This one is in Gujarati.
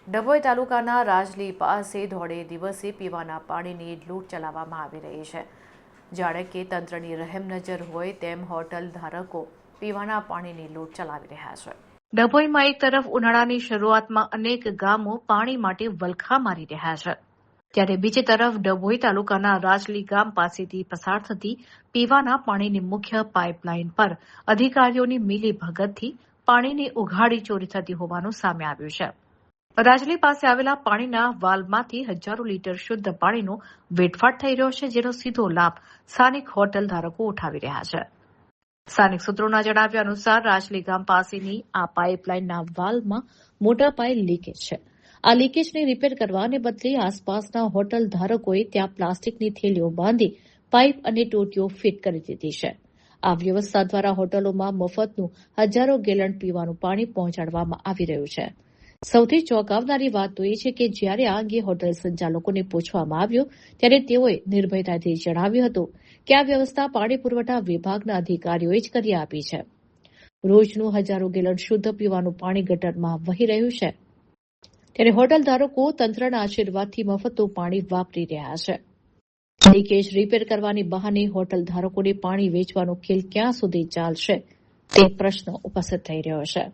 ડભોઈ તાલુકાના રાજલી પાસે ધોળે દિવસે પીવાના પાણીની લૂંટ ચલાવવામાં આવી રહી છે. જાણે કે તંત્રની રહેમ નજર હોય તેમ હોટલ ધારકો પીવાના પાણીની લૂંટ ચલાવી રહ્યા છે. ડભોઈમાં એક તરફ ઉનાળાની શરૂઆતમાં અનેક ગામો પાણી માટે વલખા મારી રહ્યા છે, ત્યારે બીજી તરફ ડભોઈ તાલુકાના રાજલી ગામ પાસેથી પસાર થતી પીવાના પાણીની મુખ્ય પાઇપલાઇન પર અધિકારીઓની મિલીભગતથી પાણીની ઉઘાડી ચોરી થતી હોવાનું સામે આવ્યું છે. રાજલી પાસે આવેલા પાણીના વાલ્વમાંથી હજારો લીટર શુદ્ધ પાણીનો વેડફાટ થઈ રહ્યો છે, જેનો સીધો લાભ સ્થાનિક હોટલ ધારકો ઉઠાવી રહ્યા છે. સ્થાનિક સૂત્રોના જણાવ્યા અનુસાર રાજલી ગામ પાસેની આ પાઇપલાઇનના વાલ્વમાં મોટા પાયે લીકેજ છે. આ લીકેજને રિપેર કરવાને બદલે આસપાસના હોટલ ધારકોએ ત્યાં પ્લાસ્ટિકની થેલીઓ બાંધી પાઇપ અને ટોટીઓ ફિટ કરી દીધી છે. આ વ્યવસ્થા દ્વારા હોટલોમાં મફતનું હજારો ગેલન પીવાનું પાણી પહોંચાડવામાં આવી રહ્યું છે. સૌથી ચોંકાવનારી વાત તો એ છે કે જ્યારે આ અંગે હોટલ સંચાલકોને પૂછવામાં આવ્યું ત્યારે તેઓએ નિર્ભયતાથી જણાવ્યું હતું કે આ વ્યવસ્થા પાણી પુરવઠા વિભાગના અધિકારીઓએ જ કરી આપી છે. રોજનું હજારો ગેલન શુદ્ધ પીવાનું પાણી ગટરમાં વહી રહ્યું છે, ત્યારે હોટલ ધારકો તંત્રના આશીર્વાદથી મફતનું પાણી વાપરી રહ્યા છે. લીકેજ રિપેર કરવાની બહાને હોટલ ધારકોને પાણી વેચવાનો ખેલ ક્યાં સુધી ચાલશે તે પ્રશ્ન ઉપસ્થિત થઈ રહ્યો છે.